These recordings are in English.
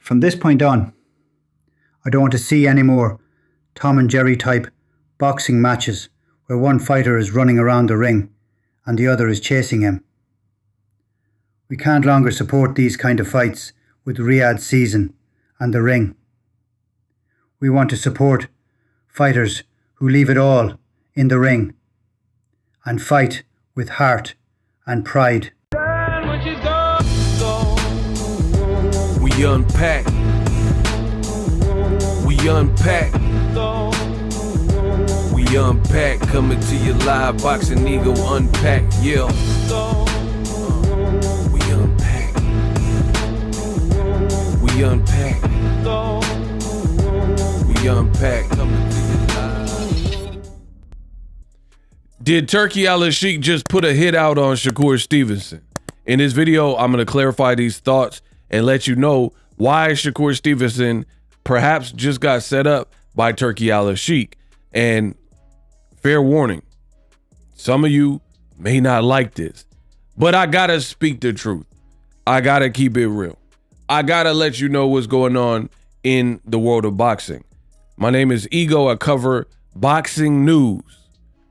From this point on, I don't want to see any more Tom and Jerry type boxing matches where one fighter is running around the ring and the other is chasing him. We can't longer support these kind of fights with Riyadh Season and the ring. We want to support fighters who leave it all in the ring and fight with heart and pride. We unpack. We unpack. We unpack. Coming to you live, Boxing Ego unpack. Yeah. We unpack. We unpack. We unpack. Coming to you live. Did Turki alalshikh just put a hit out on Shakur Stevenson? In this video, I'm going to clarify these thoughts and let you know why Shakur Stevenson perhaps just got set up by Turki alalshikh. And fair warning, some of you may not like this, but I gotta speak the truth. I gotta keep it real. I gotta let you know what's going on in the world of boxing. My name is Ego. I cover boxing news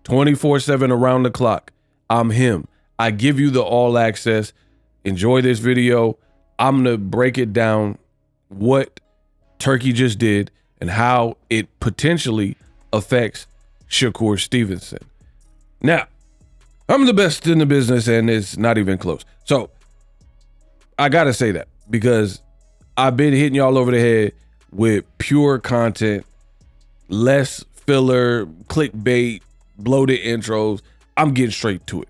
24/7 around the clock. I'm him. I give you the all access. Enjoy this video. I'm gonna break it down what Turki just did and how it potentially affects Shakur Stevenson. Now, I'm the best in the business and it's not even close. So I gotta say that because I've been hitting y'all over the head with pure content, less filler, clickbait, bloated intros. I'm getting straight to it.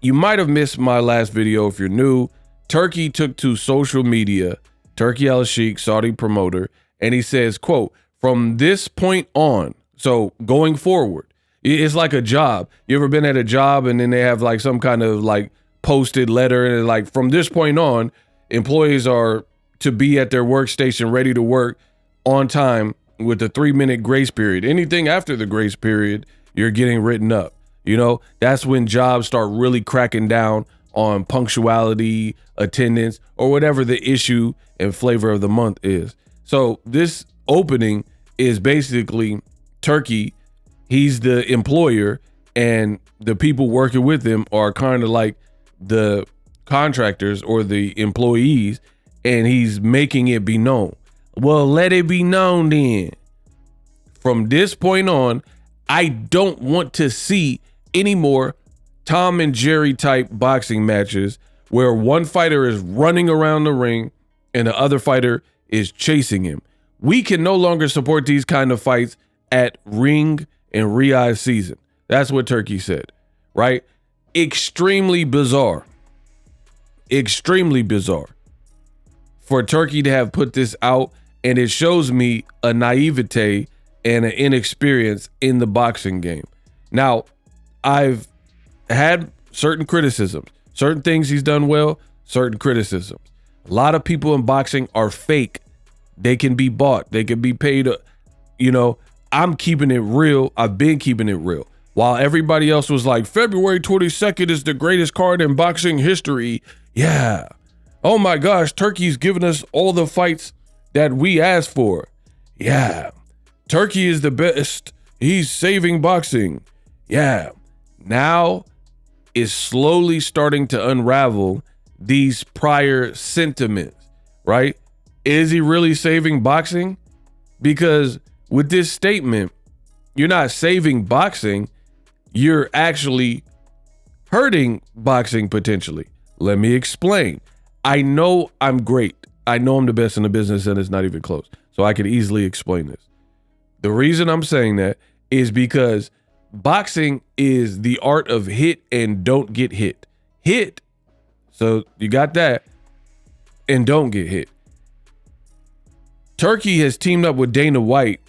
You might have missed my last video if you're new. Turki took to social media, Turki alalshikh, Saudi promoter, and he says, quote, from this point on, so going forward, it's like a job. You ever been at a job and then they have like some kind of like posted letter and like from this point on, employees are to be at their workstation ready to work on time with a 3-minute grace period. Anything after the grace period, you're getting written up. You know, that's when jobs start really cracking down on punctuality, attendance, or whatever the issue and flavor of the month is. So this opening is basically Turki. He's the employer and the people working with him are kind of like the contractors or the employees, and he's making it be known. Well, let it be known then. From this point on, I don't want to see any more Tom and Jerry type boxing matches where one fighter is running around the ring and the other fighter is chasing him. We can no longer support these kind of fights at Ring and Riyadh Season. That's what Turki said, right? Extremely bizarre. Extremely bizarre for Turki to have put this out, and it shows me a naivete and an inexperience in the boxing game. Now, I've had certain criticisms, certain things he's done well, certain criticisms. A lot of people in boxing are fake. They can be bought. They can be paid. You know, I'm keeping it real. I've been keeping it real. While everybody else was like, February 22nd is the greatest card in boxing history. Yeah. Oh my gosh, Turki's giving us all the fights that we asked for. Yeah. Turki is the best. He's saving boxing. Yeah. Now is slowly starting to unravel these prior sentiments, right? Is he really saving boxing? Because with this statement, you're not saving boxing, you're actually hurting boxing potentially. Let me explain. I know I'm great. I know I'm the best in the business and it's not even close. So I could easily explain this. The reason I'm saying that is because boxing is the art of hit and don't get hit. Hit, so you got that, and don't get hit. Turki has teamed up with Dana White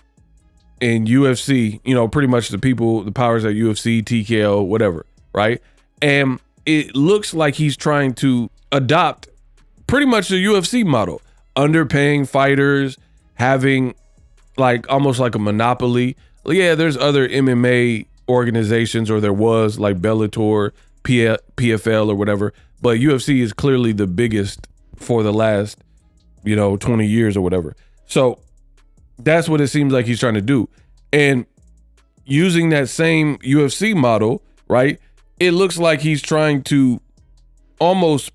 and UFC, you know, pretty much the people, the powers at UFC, TKO, whatever, right? And it looks like he's trying to adopt pretty much the UFC model, underpaying fighters, having like almost like a monopoly. Yeah, there's other MMA organizations, or there was, like Bellator, PFL or whatever, but UFC is clearly the biggest for the last 20 years or whatever. So that's what it seems like he's trying to do. And using that same UFC model, right? It looks like he's trying to almost,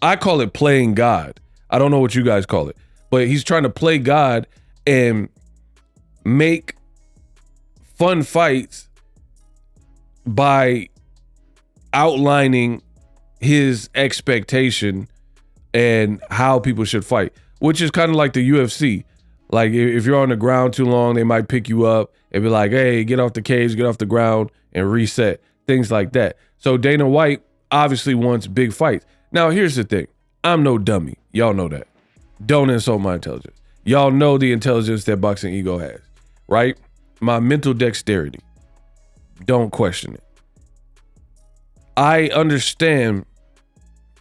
I call it playing God. I don't know what you guys call it, but he's trying to play God and make fun fights by outlining his expectation and how people should fight, which is kind of like the UFC. Like if you're on the ground too long, they might pick you up and be like, hey, get off the cage, get off the ground and reset, things like that. So Dana White obviously wants big fights. Now, here's the thing. I'm no dummy. Y'all know that. Don't insult my intelligence. Y'all know the intelligence that Boxing Ego has, right? My mental dexterity. Don't question it. I understand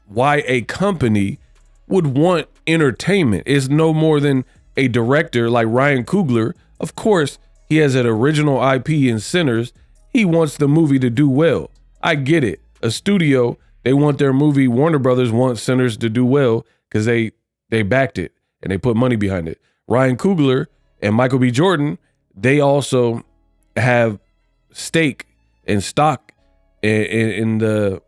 why a company would want entertainment. It's no more than a director like Ryan Coogler. Of course, he has an original IP in Sinners. He wants the movie to do well. I get it. A studio, they want their movie, Warner Brothers wants Sinners to do well because they backed it and they put money behind it. Ryan Coogler and Michael B. Jordan, they also have stake and stock in the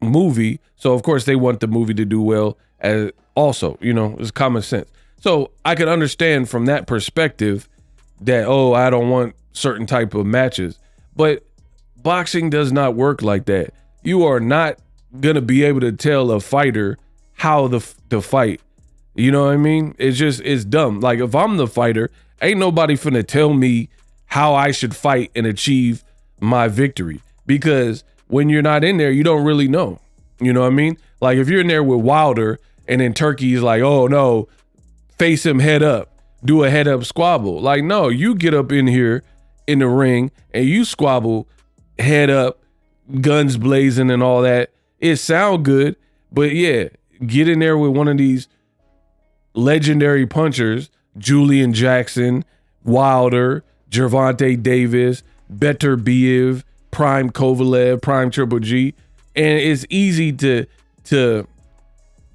movie. So, of course, they want the movie to do well as also, it's common sense. So I could understand from that perspective that, I don't want certain type of matches. But boxing does not work like that. You are not going to be able to tell a fighter how to fight. You know what I mean? It's dumb. Like if I'm the fighter, ain't nobody finna tell me how I should fight and achieve my victory. Because when you're not in there, you don't really know. You know what I mean? Like if you're in there with Wilder and then Turkey's like, oh no, face him head up, do a head up squabble. Like, no, you get up in here in the ring and you squabble head up, guns blazing and all that. It sound good, but yeah, get in there with one of these legendary punchers, Julian Jackson, Wilder, Gervonta Davis, Better Biev, Prime Kovalev, Prime Triple G. And it's easy to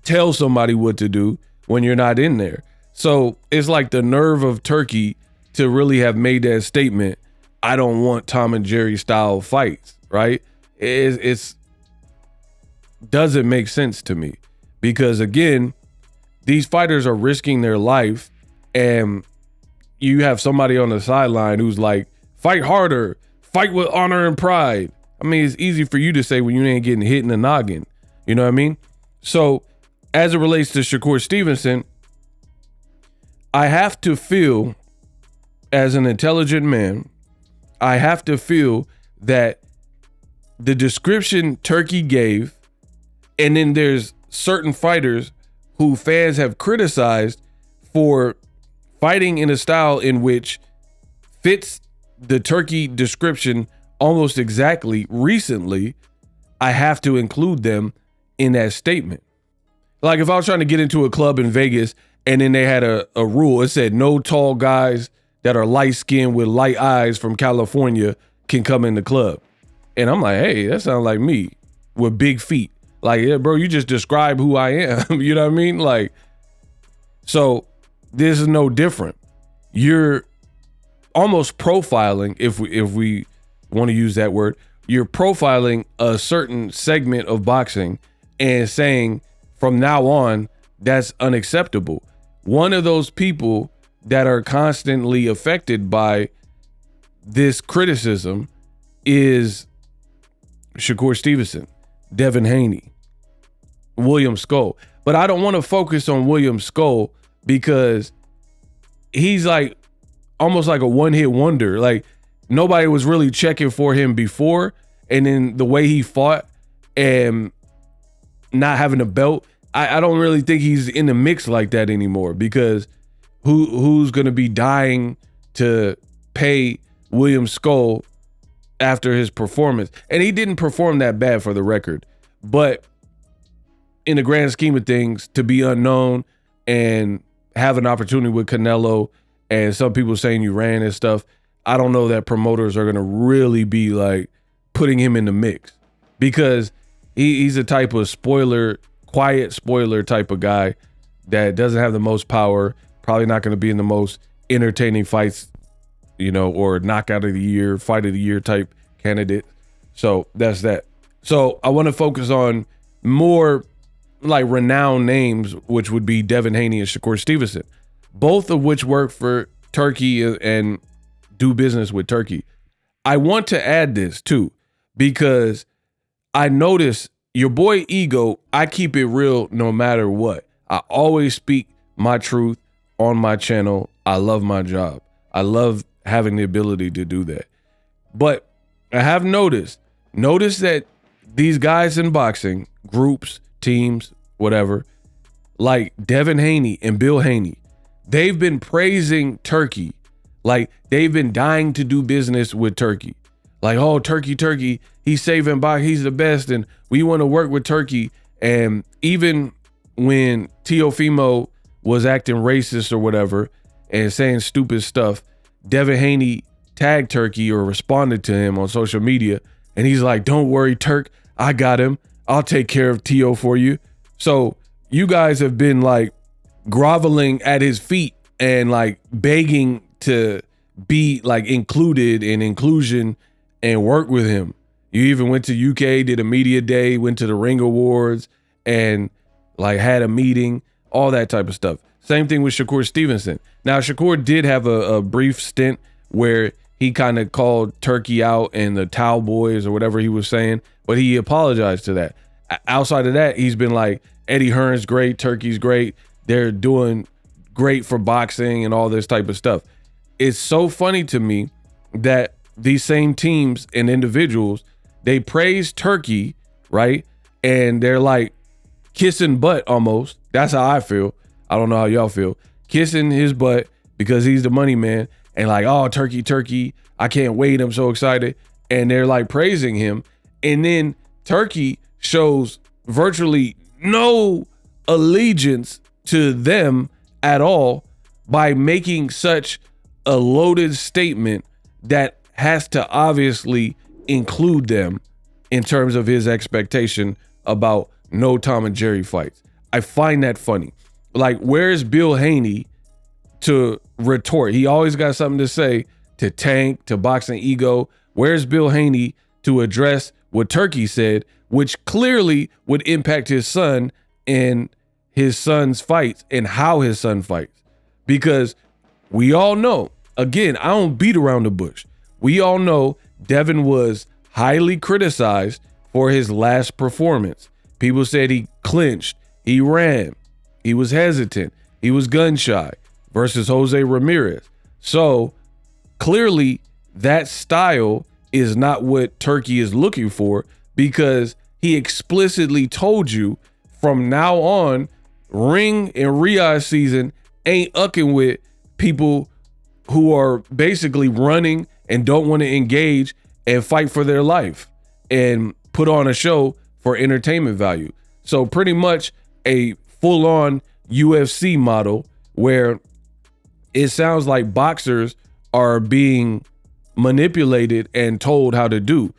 tell somebody what to do when you're not in there. So it's like the nerve of Turkey to really have made that statement. I don't want Tom and Jerry style fights, right? It's doesn't make sense to me because again, these fighters are risking their life and you have somebody on the sideline who's like, fight harder, fight with honor and pride. I mean, it's easy for you to say when you ain't getting hit in the noggin. You know what I mean? So as it relates to Shakur Stevenson, I have to feel as an intelligent man, I have to feel that the description Turkey gave, and then there's certain fighters who fans have criticized for fighting in a style in which fits the Turkey description almost exactly recently, I have to include them in that statement. Like if I was trying to get into a club in Vegas and then they had a rule, it said no tall guys that are light skinned with light eyes from California can come in the club. And I'm like, hey, that sounds like me with big feet. Like, yeah, bro, you just describe who I am. You know what I mean? Like, so this is no different. You're almost profiling, if we want to use that word, you're profiling a certain segment of boxing and saying from now on, that's unacceptable. One of those people that are constantly affected by this criticism is Shakur Stevenson, Devin Haney, William Skull. But I don't want to focus on William Skull because he's like almost like a one-hit wonder. Like nobody was really checking for him before. And then the way he fought and not having a belt, I don't really think he's in the mix like that anymore because who's going to be dying to pay William Skull after his performance? And he didn't perform that bad for the record. But in the grand scheme of things, to be unknown and have an opportunity with Canelo and some people saying you ran and stuff, I don't know that promoters are going to really be like putting him in the mix because he's a type of spoiler, quiet spoiler type of guy that doesn't have the most power, probably not going to be in the most entertaining fights, or knockout of the year, fight of the year type candidate. So that's that. So I want to focus on more like renowned names, which would be Devin Haney and Shakur Stevenson, both of which work for Turkey and do business with Turkey. I want to add this too, because I notice your boy Ego, I keep it real no matter what. I always speak my truth on my channel. I love my job. I love having the ability to do that. But I have noticed that these guys in boxing, groups, teams, whatever, like Devin Haney and Bill Haney, they've been praising Turkey. Like they've been dying to do business with Turkey. Like, oh, Turkey, he's saving boxing, he's the best, and we want to work with Turkey. And even when Teofimo was acting racist or whatever and saying stupid stuff, Devin Haney tagged Turkey or responded to him on social media. And he's like, don't worry, Turk, I got him. I'll take care of Teo for you. So you guys have been like groveling at his feet and like begging to be like included in inclusion and work with him. You even went to UK, did a media day, went to the Ring Awards and like had a meeting, all that type of stuff. Same thing with Shakur Stevenson. Now, Shakur did have a brief stint where he kind of called Turkey out and the Towel Boys or whatever he was saying, but he apologized to that. Outside of that, he's been like, Eddie Hearn's great, Turkey's great. They're doing great for boxing and all this type of stuff. It's so funny to me that these same teams and individuals, they praise Turkey, right? And they're like kissing butt almost. That's how I feel. I don't know how y'all feel. Kissing his butt because he's the money man. And like, oh, Turkey, I can't wait. I'm so excited. And they're like praising him. And then Turkey shows virtually no allegiance to them at all by making such a loaded statement that has to obviously include them in terms of his expectation about no Tom and Jerry fights. I find that funny. Like, where's Bill Haney to retort? He always got something to say to Tank, to Boxing Ego. Where's Bill Haney to address what Turkey said, which clearly would impact his son and his son's fights and how his son fights? Because we all know, again, I don't beat around the bush. We all know Devin was highly criticized for his last performance. People said he clinched, he ran, he was hesitant, he was gun shy versus Jose Ramirez. So clearly that style is not what Turkey is looking for, because he explicitly told you from now on, Ring and Riyadh season ain't ucking with people who are basically running and don't want to engage and fight for their life and put on a show for entertainment value. So pretty much a full-on UFC model where it sounds like boxers are being manipulated and told how to do.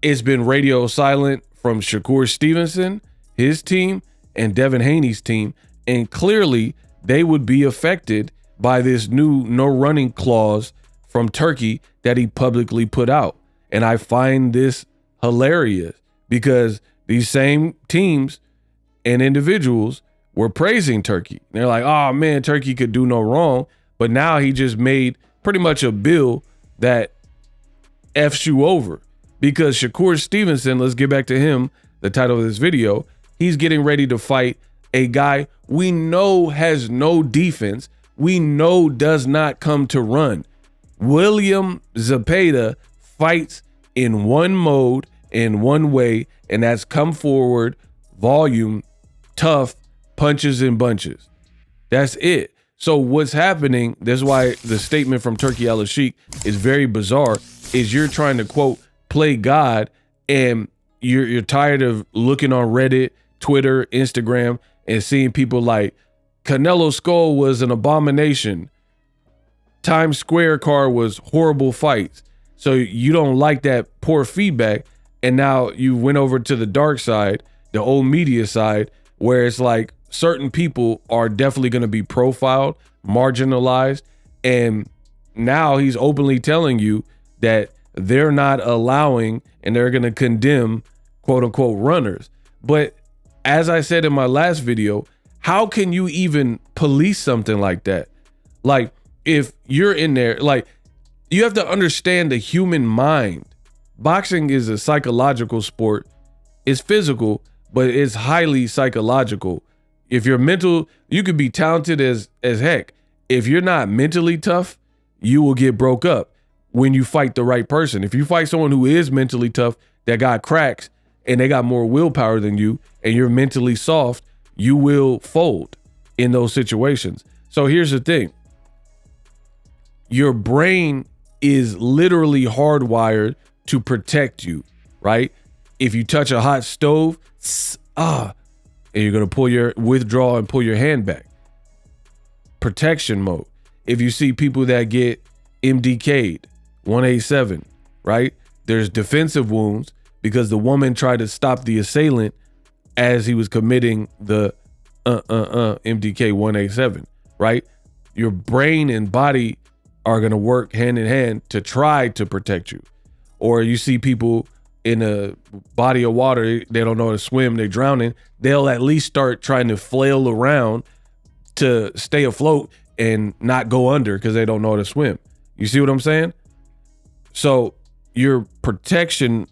It's been radio silent from Shakur Stevenson, his team, and Devin Haney's team, and clearly they would be affected by this new no running clause from Turkey that he publicly put out. And I find this hilarious because these same teams and individuals were praising Turkey. They're like, oh man, Turkey could do no wrong. But now he just made pretty much a bill that F's you over, because Shakur Stevenson, let's get back to him, the title of this video, he's getting ready to fight a guy we know has no defense, we know does not come to run. William Zepeda fights in one mode, in one way, and that's come forward, volume, tough, punches and bunches. That's it. So what's happening, that's why the statement from Turki Al-Sheikh is very bizarre, is you're trying to, quote, play God, and you're tired of looking on Reddit, Twitter, Instagram, and seeing people like Canelo's skull was an abomination. Times Square card was horrible fights. So you don't like that poor feedback. And now you went over to the dark side, the old media side, where it's like certain people are definitely going to be profiled, marginalized, and now he's openly telling you that they're not allowing and they're going to condemn quote unquote runners. But as I said in my last video, how can you even police something like that? Like, if you're in there, like, you have to understand the human mind. Boxing is a psychological sport. It's physical, but it's highly psychological. If you're mental, you could be talented as heck. If you're not mentally tough, you will get broke up when you fight the right person. If you fight someone who is mentally tough, that got cracks, and they got more willpower than you, and you're mentally soft, you will fold in those situations. So here's the thing. Your brain is literally hardwired to protect you, right? If you touch a hot stove, and you're gonna withdraw and pull your hand back. Protection mode. If you see people that get MDK'd, 187, right? There's defensive wounds because the woman tried to stop the assailant as he was committing the MDK 187, right? Your brain and body are going to work hand in hand to try to protect you. Or you see people in a body of water, they don't know how to swim, they're drowning, they'll at least start trying to flail around to stay afloat and not go under because they don't know how to swim. You see what I'm saying? So your protection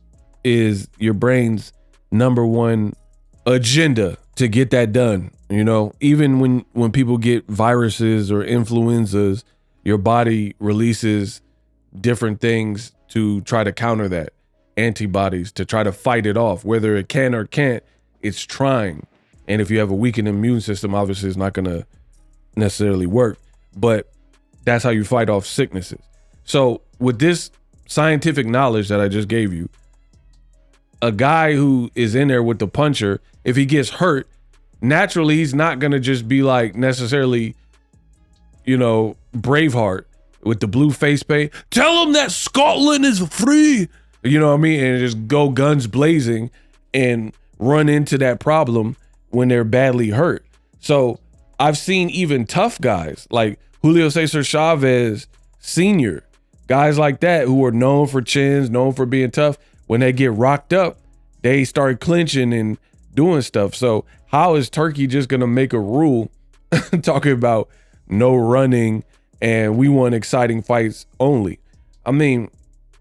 is your brain's number one agenda to get that done. You know, even when people get viruses or influenzas, your body releases different things to try to counter that, antibodies to try to fight it off. Whether it can or can't, it's trying. And if you have a weakened immune system, obviously it's not going to necessarily work, but that's how you fight off sicknesses. So with this scientific knowledge that I just gave you, a guy who is in there with the puncher, if he gets hurt, naturally he's not going to just be like necessarily, you know, Braveheart with the blue face paint. Tell him that Scotland is free. You know what I mean? And just go guns blazing and run into that problem when they're badly hurt. So I've seen even tough guys like Julio Cesar Chavez Sr., guys like that who are known for chins, known for being tough. When they get rocked up, they start clinching and doing stuff. So how is Turkey just going to make a rule talking about no running and we want exciting fights only? I mean,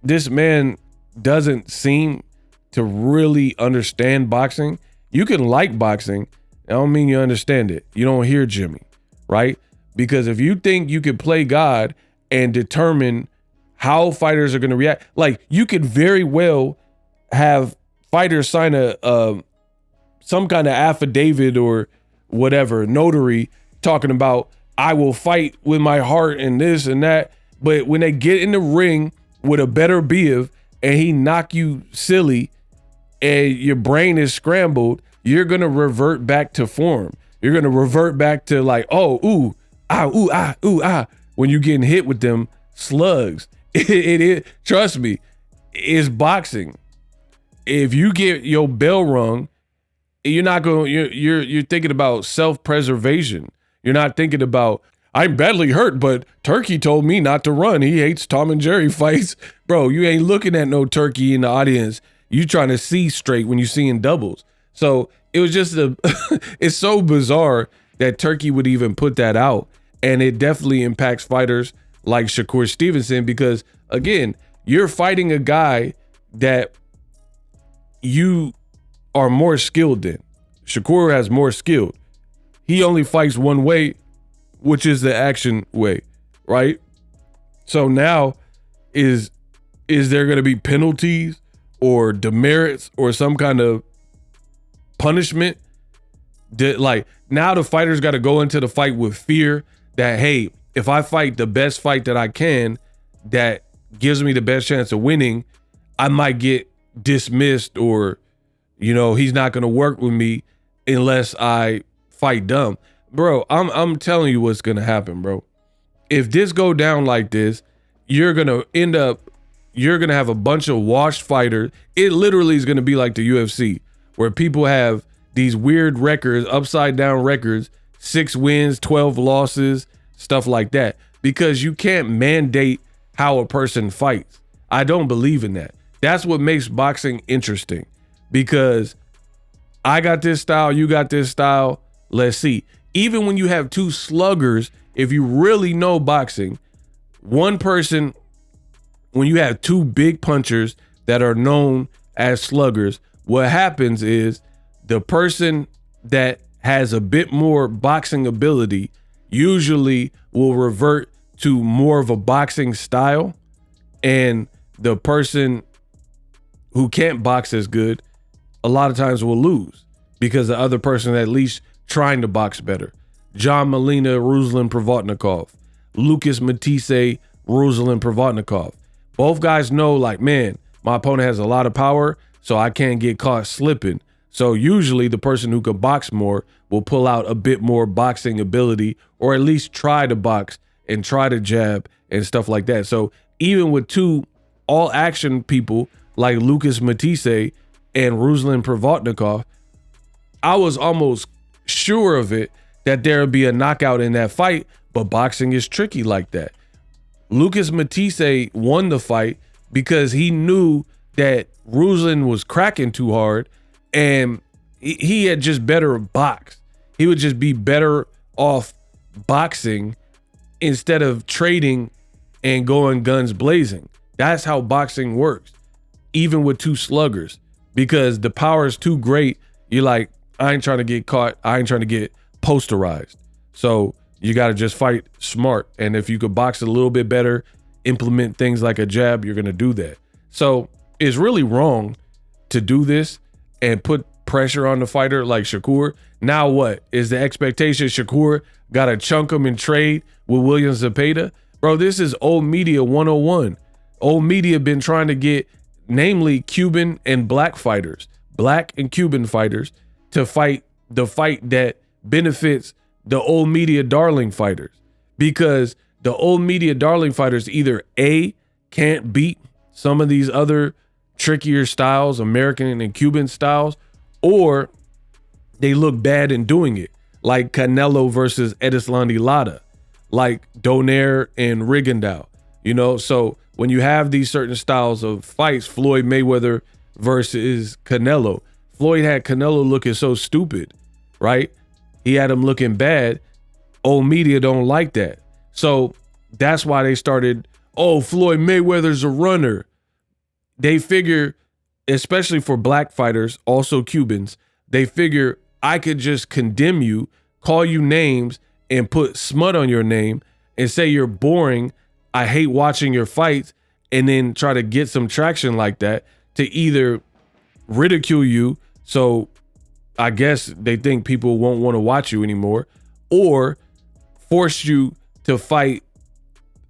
this man doesn't seem to really understand boxing. You can like boxing. I don't mean you understand it. You don't hear Jimmy, right? Because if you think you could play God and determine how fighters are going to react, like you could very well have fighters sign some kind of affidavit or whatever, notary, talking about, I will fight with my heart and this and that. But when they get in the ring with a better Biv and he knock you silly and your brain is scrambled, you're going to revert back to form. You're going to revert back to like, oh, ooh, ah, ooh, ah, ooh, ah, when you're getting hit with them slugs. It is, trust me, it's boxing. If you get your bell rung, you're not going, you're thinking about self-preservation. You're not thinking about, I'm badly hurt, but Turkey told me not to run. He hates Tom and Jerry fights. Bro, you ain't looking at no Turkey in the audience. You trying to see straight when you seeing doubles. So it was just it's so bizarre that Turkey would even put that out. And it definitely impacts fighters like Shakur Stevenson because, again, you're fighting a guy that you are more skilled than. Shakur has more skill. He only fights one way, which is the action way, right? So now is there going to be penalties or demerits or some kind of punishment? Like now the fighter's got to go into the fight with fear that, hey, if I fight the best fight that I can, that gives me the best chance of winning, I might get dismissed or, you know, he's not going to work with me unless I fight dumb. Bro, I'm telling you what's going to happen, bro. If this go down like this, you're going to have a bunch of washed fighters. It literally is going to be like the UFC where people have these weird records, upside down records, 6 wins, 12 losses, stuff like that, because you can't mandate how a person fights. I don't believe in that. That's what makes boxing interesting, because I got this style, you got this style. Let's see. Even when you have 2 sluggers, if you really know boxing, one person, when you have 2 big punchers that are known as sluggers, what happens is the person that has a bit more boxing ability usually will revert to more of a boxing style, and the person who can't box as good a lot of times will lose because the other person at least trying to box better. John Molina, Ruslan Provodnikov, Lucas Matisse, Ruslan Provodnikov. Both guys know, like, man, my opponent has a lot of power, so I can't get caught slipping. So usually the person who can box more will pull out a bit more boxing ability, or at least try to box and try to jab and stuff like that. So even with 2 all action people like Lucas Matisse and Ruslan Provodnikov, I was almost sure of it that there would be a knockout in that fight, but boxing is tricky like that. Lucas Matisse won the fight because he knew that Ruslan was cracking too hard, and he had just better box. He would just be better off boxing instead of trading and going guns blazing. That's how boxing works, even with 2 sluggers, because the power is too great. You're like, I ain't trying to get caught. I ain't trying to get posterized. So you got to just fight smart. And if you could box a little bit better, implement things like a jab, you're going to do that. So it's really wrong to do this and put pressure on the fighter like Shakur. Now what? Is the expectation Shakur got to chunk him and trade with William Zepeda? Bro, this is old media 101. Old media been trying to get, namely Cuban and black fighters, black and Cuban fighters, to fight the fight that benefits the old media darling fighters, because the old media darling fighters either A, can't beat some of these other trickier styles, American and Cuban styles, or they look bad in doing it, like Canelo versus Edislandi Lara, like Donaire and Rigondeaux, you know? So when you have these certain styles of fights, Floyd Mayweather versus Canelo, Floyd had Canelo looking so stupid, right? He had him looking bad. Old media don't like that. So that's why they started, oh, Floyd Mayweather's a runner. They figure, especially for black fighters, also Cubans, they figure I could just condemn you, call you names, and put smut on your name and say you're boring, I hate watching your fights, and then try to get some traction like that to either ridicule you, so I guess they think people won't want to watch you anymore, or force you to fight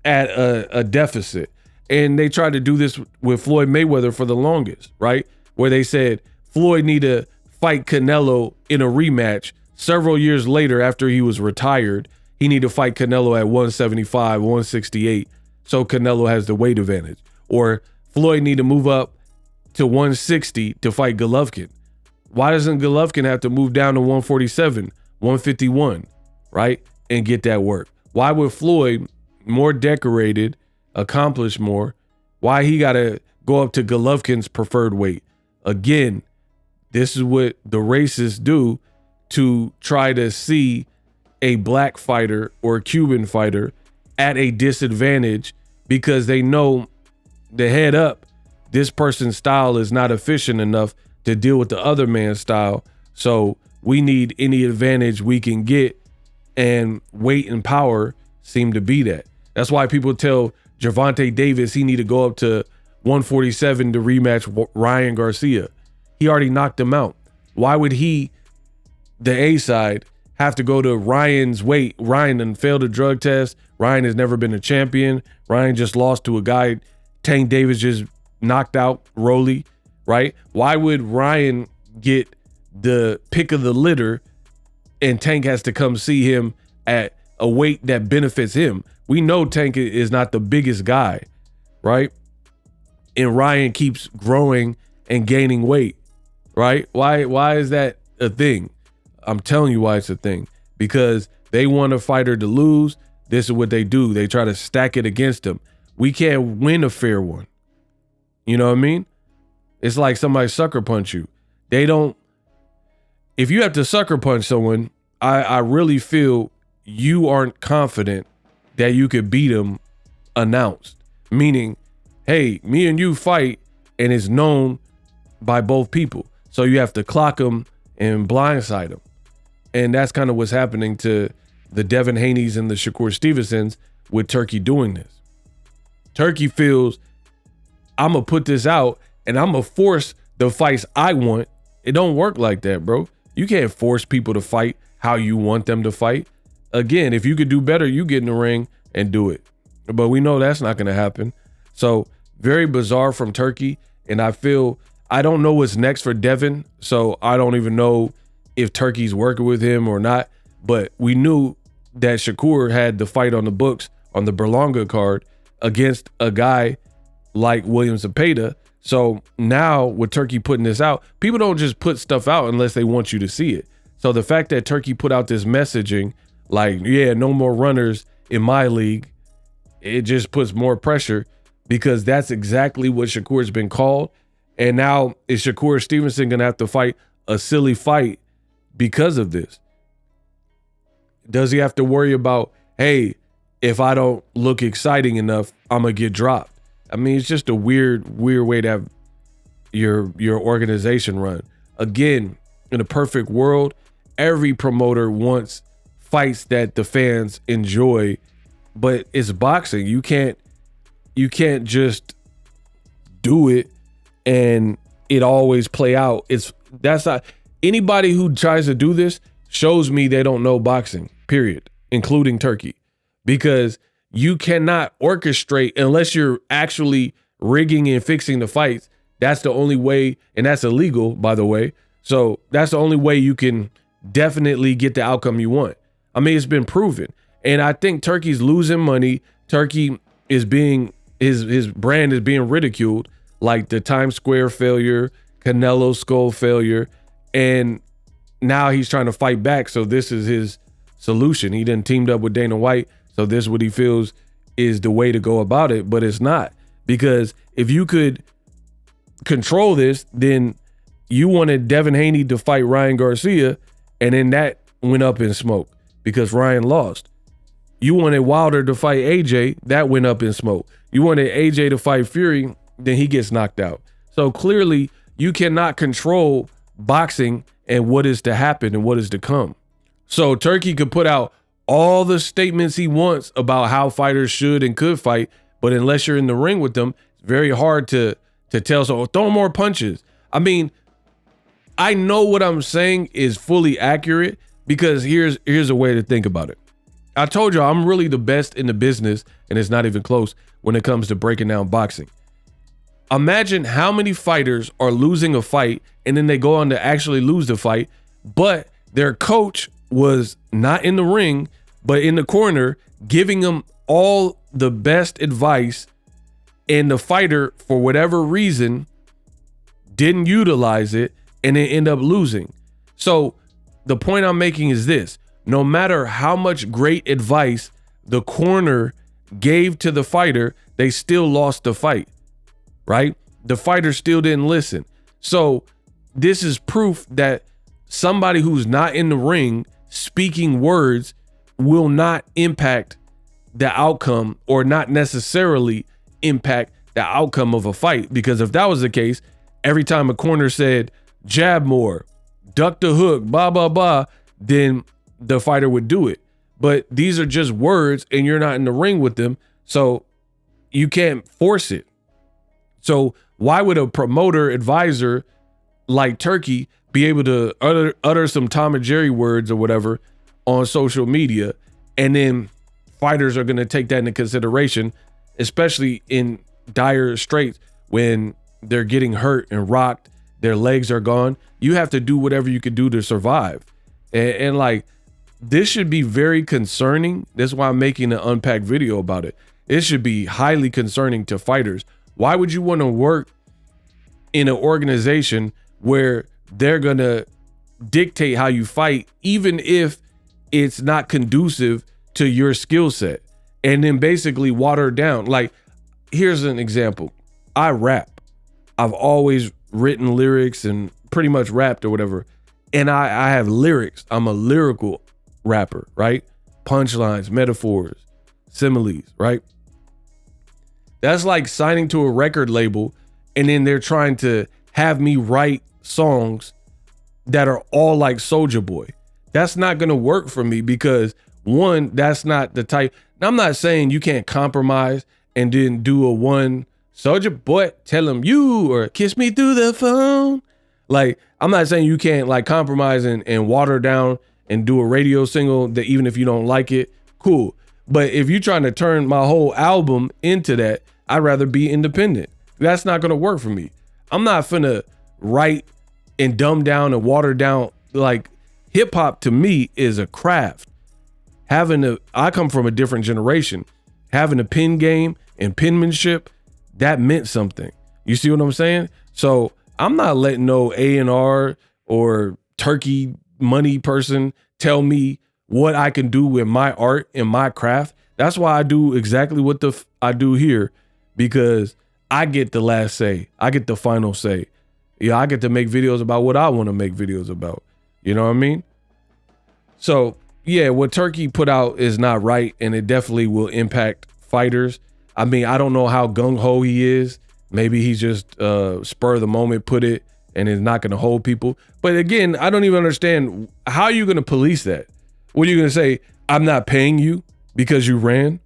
at a deficit. And they tried to do this with Floyd Mayweather for the longest, right? Where they said Floyd need to fight Canelo in a rematch several years later after he was retired. He need to fight Canelo at 175, 168, so Canelo has the weight advantage. Or Floyd need to move up to 160 to fight Golovkin. Why doesn't Golovkin have to move down to 147, 151, right? And get that work? Why would Floyd, more decorated, accomplished more, why he got to go up to Golovkin's preferred weight? Again, this is what the racists do to try to see a black fighter or a Cuban fighter at a disadvantage, because they know the head up, this person's style is not efficient enough to deal with the other man's style. So we need any advantage we can get, and weight and power seem to be that. That's why people tell Gervonta Davis he need to go up to 147 to rematch Ryan Garcia. He already knocked him out. Why would he, the A side, have to go to Ryan's weight? Ryan done failed a drug test. Ryan has never been a champion. Ryan just lost to a guy Tank Davis just knocked out, Rolly, right? Why would Ryan get the pick of the litter and Tank has to come see him at a weight that benefits him? We know Tank is not the biggest guy, right? And Ryan keeps growing and gaining weight, right? Why is that a thing. I'm telling you why it's a thing. Because they want a fighter to lose. This is what they do. They try to stack it against them. We can't win a fair one. You know what I mean? It's like somebody sucker punch you. They don't. If you have to sucker punch someone, I really feel you aren't confident that you could beat them announced. Meaning, hey, me and you fight and it's known by both people. So you have to clock them and blindside them. And that's kind of what's happening to the Devin Haneys and the Shakur Stevensons with Turki doing this. Turki feels, I'm going to put this out and I'm going to force the fights I want. It don't work like that, bro. You can't force people to fight how you want them to fight. Again, if you could do better, you get in the ring and do it. But we know that's not going to happen. So very bizarre from Turki. And I feel, I don't know what's next for Devin. So I don't even know if Turki's working with him or not. But we knew that Shakur had the fight on the books on the Berlanga card against a guy like William Zepeda. So now with Turki putting this out, people don't just put stuff out unless they want you to see it. So the fact that Turki put out this messaging like, yeah, no more runners in my league, it just puts more pressure because that's exactly what Shakur's been called. And now is Shakur Stevenson going to have to fight a silly fight because of this? Does he have to worry about, hey, if I don't look exciting enough, I'm going to get dropped? I mean, it's just a weird way to have your organization run. Again, in a perfect world, every promoter wants fights that the fans enjoy, but it's boxing. You can't just do it and it always play out. That's not, anybody who tries to do this shows me they don't know boxing, period, including Turki, because you cannot orchestrate unless you're actually rigging and fixing the fights. That's the only way, and that's illegal, by the way. So that's the only way you can definitely get the outcome you want. I mean, it's been proven. And I think Turki's losing money. Turki is being, his brand is being ridiculed, like the Times Square failure, Canelo skull failure. And now he's trying to fight back. So this is his solution. He done teamed up with Dana White. So this is what he feels is the way to go about it, but it's not. Because if you could control this, then you wanted Devin Haney to fight Ryan Garcia, and then that went up in smoke because Ryan lost. You wanted Wilder to fight AJ, that went up in smoke. You wanted AJ to fight Fury, then he gets knocked out. So clearly you cannot control boxing and what is to happen and what is to come. So Turki could put out all the statements he wants about how fighters should and could fight, but unless you're in the ring with them, it's very hard to tell. So throw more punches. I mean, I know what I'm saying is fully accurate because here's a way to think about it. I told you I'm really the best in the business, and it's not even close when it comes to breaking down boxing. Imagine how many fighters are losing a fight and then they go on to actually lose the fight, but their coach was not in the ring, but in the corner, giving them all the best advice, and the fighter, for whatever reason, didn't utilize it, and then end up losing. So the point I'm making is this: no matter how much great advice the corner gave to the fighter, they still lost the fight, right? The fighter still didn't listen. So this is proof that somebody who's not in the ring speaking words will not impact the outcome, or not necessarily impact the outcome of a fight. Because if that was the case, every time a corner said jab more, duck the hook, blah, blah, blah, then the fighter would do it. But these are just words and you're not in the ring with them, so you can't force it. So why would a promoter advisor like Turki be able to utter some Tom and Jerry words or whatever on social media, and then fighters are going to take that into consideration, especially in dire straits when they're getting hurt and rocked, their legs are gone. You have to do whatever you can do to survive. And like, this should be very concerning. That's why I'm making an unpacked video about it. It should be highly concerning to fighters. Why would you want to work in an organization where they're going to dictate how you fight, even if it's not conducive to your skill set, and then basically water it down. Like, here's an example. I rap. I've always written lyrics and pretty much rapped or whatever. And I have lyrics. I'm a lyrical rapper, right? Punchlines, metaphors, similes, right? That's like signing to a record label and then they're trying to have me write songs that are all like Soulja Boy. That's not going to work for me because, one, that's not the type. I'm not saying you can't compromise and then do a one Soulja Boy, tell him you, or kiss me through the phone. Like, I'm not saying you can't like compromise and water down and do a radio single that even if you don't like it, cool. But if you're trying to turn my whole album into that, I'd rather be independent. That's not going to work for me. I'm not finna write and dumb down and water down. Like, hip hop to me is a craft. I come from a different generation. Having a pen game and penmanship, that meant something. You see what I'm saying? So I'm not letting no A&R or Turkey money person tell me what I can do with my art and my craft. That's why I do exactly what I do here, because I get the last say. I get the final say. Yeah, I get to make videos about what I want to make videos about. You know what I mean? So yeah, what Turkey put out is not right, and it definitely will impact fighters. I mean, I don't know how gung-ho he is. Maybe he's just spur of the moment put it and is not going to hold people. But again, I don't even understand, how are you going to police that? What are you going to say? I'm not paying you because you ran,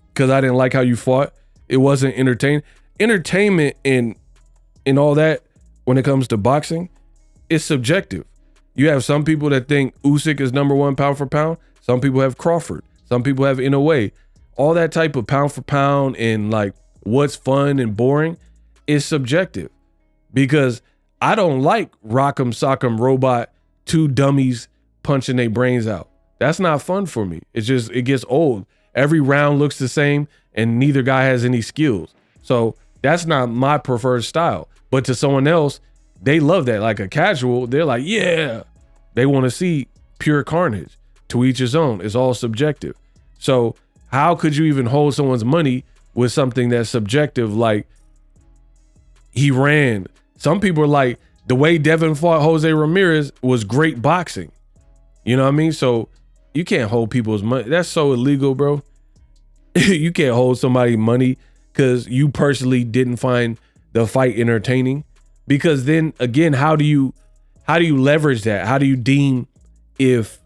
because I didn't like how you fought. It wasn't entertaining. Entertainment and all that when it comes to boxing is subjective. You have some people that think Usyk is #1 pound for pound. Some people have Crawford. Some people have Inoue. All that type of pound for pound and like what's fun and boring is subjective, because I don't like rock'em sock'em robot, two dummies punching their brains out. That's not fun for me. It's just, it gets old. Every round looks the same and neither guy has any skills. So that's not my preferred style. But to someone else, they love that. Like a casual, they're like, yeah, they want to see pure carnage. To each his own. It's all subjective. So how could you even hold someone's money with something that's subjective? Like, he ran. Some people are like, the way Devin fought Jose Ramirez was great boxing. You know what I mean? So you can't hold people's money. That's so illegal, bro. You can't hold somebody's money because you personally didn't find the fight entertaining. Because then again, how do you leverage that? How do you deem if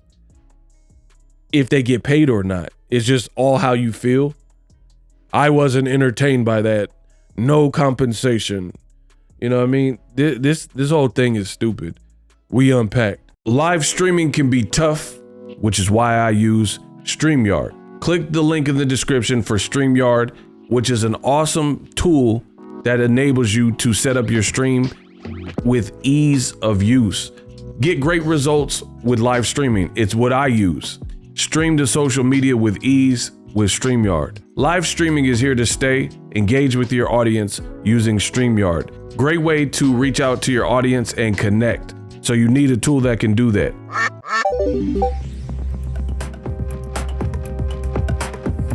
they get paid or not? It's just all how you feel. I wasn't entertained by that. No compensation. You know what I mean? This whole thing is stupid. We unpacked. Live streaming can be tough, which is why I use StreamYard. Click the link in the description for StreamYard, which is an awesome tool that enables you to set up your stream with ease of use. Get great results with live streaming. It's what I use. Stream to social media with ease with StreamYard. Live streaming is here to stay. Engage with your audience using StreamYard. Great way to reach out to your audience and connect. So you need a tool that can do that.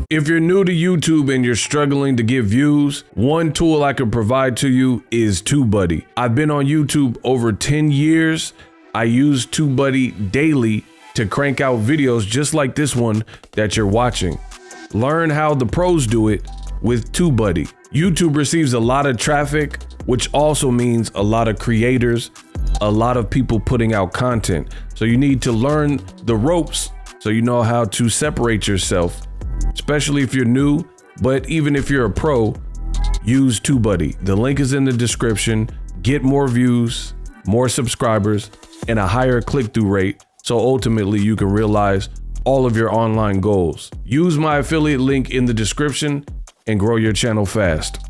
If you're new to YouTube and you're struggling to get views, one tool I can provide to you is TubeBuddy. I've been on YouTube over 10 years. I use TubeBuddy daily to crank out videos just like this one that you're watching. Learn how the pros do it with TubeBuddy. YouTube receives a lot of traffic, which also means a lot of creators, a lot of people putting out content. So you need to learn the ropes so you know how to separate yourself, especially if you're new. But even if you're a pro, use TubeBuddy. The link is in the description. Get more views, more subscribers, and a higher click-through rate, so ultimately you can realize all of your online goals. Use my affiliate link in the description and grow your channel fast.